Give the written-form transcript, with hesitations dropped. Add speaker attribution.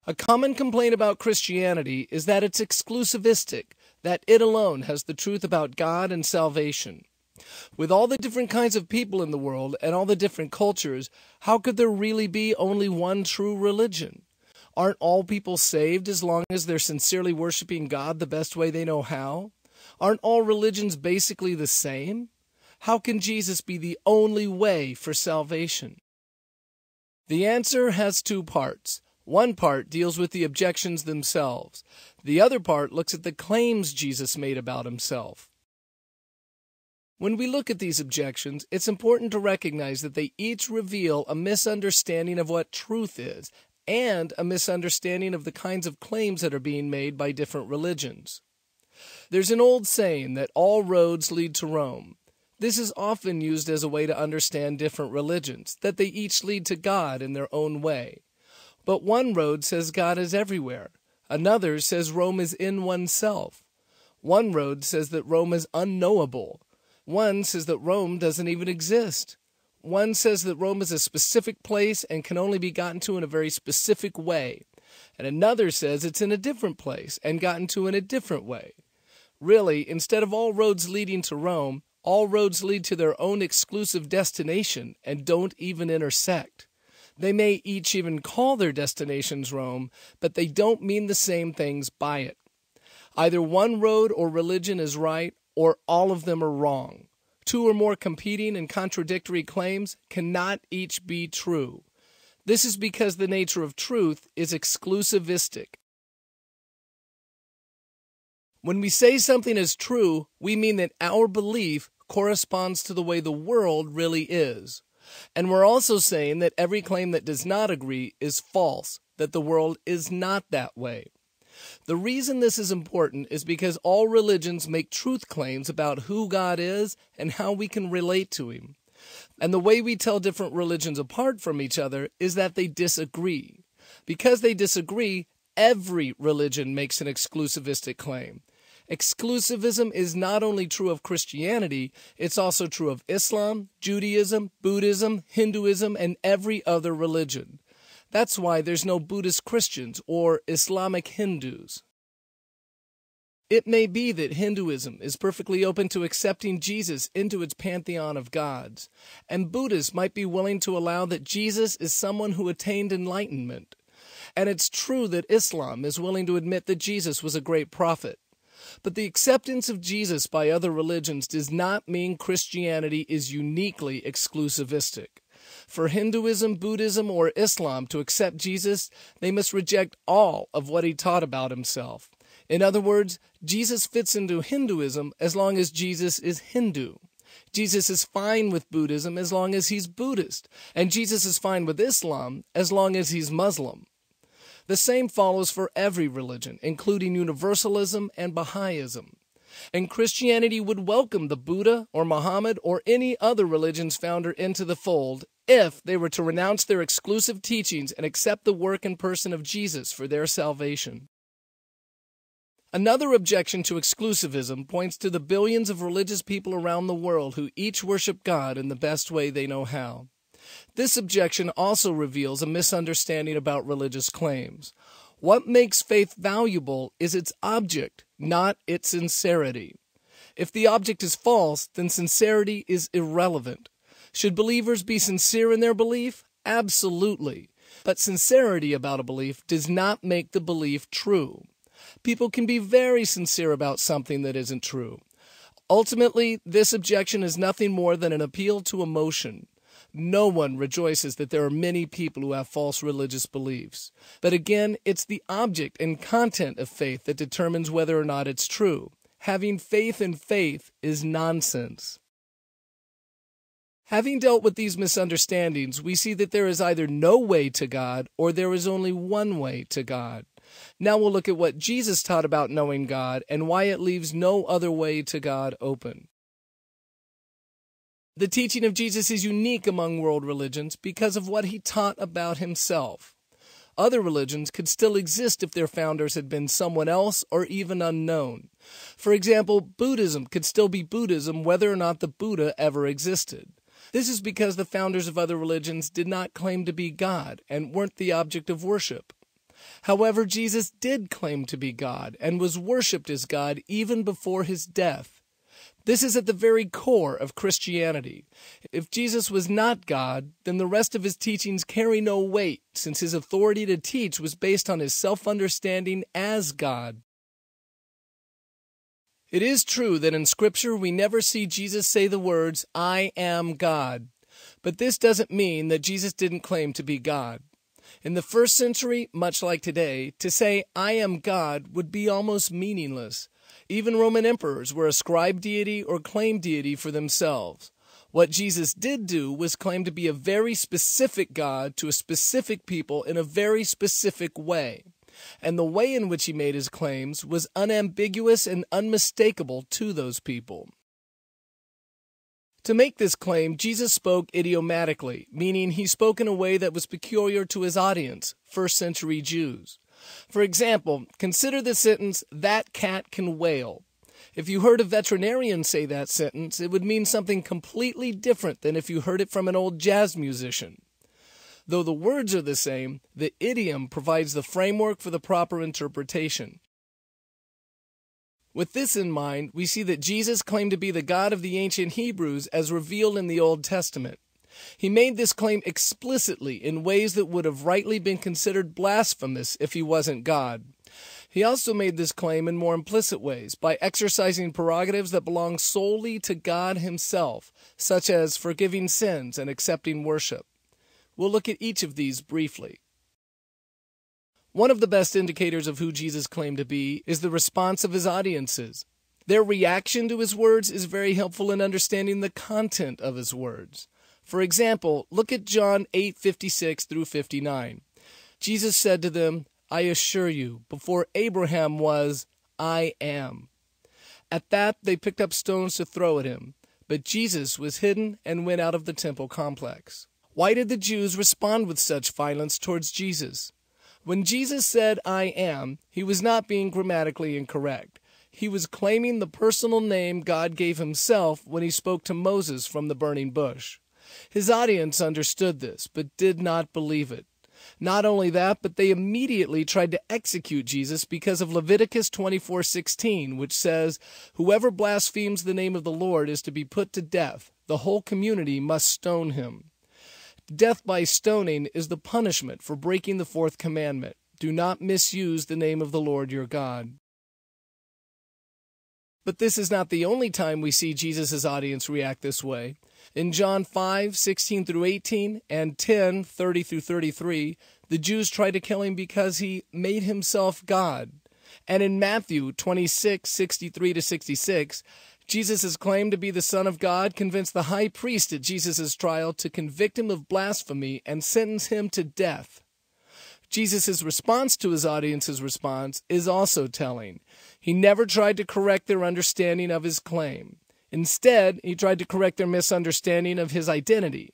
Speaker 1: A common complaint about Christianity is that it's exclusivistic, that it alone has the truth about God and salvation. With all the different kinds of people in the world and all the different cultures, how could there really be only one true religion? Aren't all people saved as long as they're sincerely worshiping God the best way they know how? Aren't all religions basically the same? How can Jesus be the only way for salvation? The answer has two parts. One part deals with the objections themselves. The other part looks at the claims Jesus made about himself. When we look at these objections, it's important to recognize that they each reveal a misunderstanding of what truth is and a misunderstanding of the kinds of claims that are being made by different religions. There's an old saying that all roads lead to Rome. This is often used as a way to understand different religions, that they each lead to God in their own way. But one road says God is everywhere. Another says Rome is in oneself. One road says that Rome is unknowable. One says that Rome doesn't even exist. One says that Rome is a specific place and can only be gotten to in a very specific way. And another says it's in a different place and gotten to in a different way. Really, instead of all roads leading to Rome, all roads lead to their own exclusive destination and don't even intersect. They may each even call their destinations Rome, but they don't mean the same things by it. Either one road or religion is right, or all of them are wrong. Two or more competing and contradictory claims cannot each be true. This is because the nature of truth is exclusivistic. When we say something is true, we mean that our belief corresponds to the way the world really is. And we're also saying that every claim that does not agree is false, that the world is not that way. The reason this is important is because all religions make truth claims about who God is and how we can relate to him. And the way we tell different religions apart from each other is that they disagree. Because they disagree, every religion makes an exclusivistic claim. Exclusivism is not only true of Christianity, it's also true of Islam, Judaism, Buddhism, Hinduism, and every other religion. That's why there's no Buddhist Christians or Islamic Hindus. It may be that Hinduism is perfectly open to accepting Jesus into its pantheon of gods, and Buddhists might be willing to allow that Jesus is someone who attained enlightenment. And it's true that Islam is willing to admit that Jesus was a great prophet. But the acceptance of Jesus by other religions does not mean Christianity is uniquely exclusivistic. For Hinduism, Buddhism, or Islam to accept Jesus, they must reject all of what he taught about himself. In other words, Jesus fits into Hinduism as long as Jesus is Hindu. Jesus is fine with Buddhism as long as he's Buddhist, and Jesus is fine with Islam as long as he's Muslim. The same follows for every religion, including Universalism and Baha'ism. And Christianity would welcome the Buddha or Muhammad or any other religion's founder into the fold if they were to renounce their exclusive teachings and accept the work and person of Jesus for their salvation. Another objection to exclusivism points to the billions of religious people around the world who each worship God in the best way they know how. This objection also reveals a misunderstanding about religious claims. What makes faith valuable is its object, not its sincerity. If the object is false, then sincerity is irrelevant. Should believers be sincere in their belief? Absolutely. But sincerity about a belief does not make the belief true. People can be very sincere about something that isn't true. Ultimately, this objection is nothing more than an appeal to emotion. No one rejoices that there are many people who have false religious beliefs. But again, it's the object and content of faith that determines whether or not it's true. Having faith in faith is nonsense. Having dealt with these misunderstandings, we see that there is either no way to God or there is only one way to God. Now we'll look at what Jesus taught about knowing God and why it leaves no other way to God open. The teaching of Jesus is unique among world religions because of what he taught about himself. Other religions could still exist if their founders had been someone else or even unknown. For example, Buddhism could still be Buddhism whether or not the Buddha ever existed. This is because the founders of other religions did not claim to be God and weren't the object of worship. However, Jesus did claim to be God and was worshipped as God even before his death. This is at the very core of Christianity. If Jesus was not God, then the rest of his teachings carry no weight, since his authority to teach was based on his self-understanding as God. It is true that in Scripture we never see Jesus say the words, "I am God." But this doesn't mean that Jesus didn't claim to be God. In the first century, much like today, to say, "I am God" would be almost meaningless. Even Roman emperors were ascribed deity or claimed deity for themselves. What Jesus did do was claim to be a very specific God to a specific people in a very specific way. And the way in which he made his claims was unambiguous and unmistakable to those people. To make this claim, Jesus spoke idiomatically, meaning he spoke in a way that was peculiar to his audience, first-century Jews. For example, consider the sentence, "That cat can wail." If you heard a veterinarian say that sentence, it would mean something completely different than if you heard it from an old jazz musician. Though the words are the same, the idiom provides the framework for the proper interpretation. With this in mind, we see that Jesus claimed to be the God of the ancient Hebrews as revealed in the Old Testament. He made this claim explicitly in ways that would have rightly been considered blasphemous if he wasn't God. He also made this claim in more implicit ways by exercising prerogatives that belong solely to God himself, such as forgiving sins and accepting worship. We'll look at each of these briefly. One of the best indicators of who Jesus claimed to be is the response of his audiences. Their reaction to his words is very helpful in understanding the content of his words. For example, look at John 8:56 through 59. Jesus said to them, "I assure you, before Abraham was, I am." At that, they picked up stones to throw at him, but Jesus was hidden and went out of the temple complex. Why did the Jews respond with such violence towards Jesus? When Jesus said, "I am," he was not being grammatically incorrect. He was claiming the personal name God gave himself when he spoke to Moses from the burning bush. His audience understood this, but did not believe it. Not only that, but they immediately tried to execute Jesus because of Leviticus 24:16, which says, "Whoever blasphemes the name of the Lord is to be put to death. The whole community must stone him." Death by stoning is the punishment for breaking the fourth commandment. Do not misuse the name of the Lord your God. But this is not the only time we see Jesus' audience react this way. In John 5:16 through 18 and 10:30 through 33, the Jews tried to kill him because he made himself God. And in Matthew 26:63 to 66, Jesus' claim to be the Son of God convinced the high priest at Jesus' trial to convict him of blasphemy and sentence him to death. Jesus' response to his audience's response is also telling. He never tried to correct their understanding of his claim. Instead, he tried to correct their misunderstanding of his identity.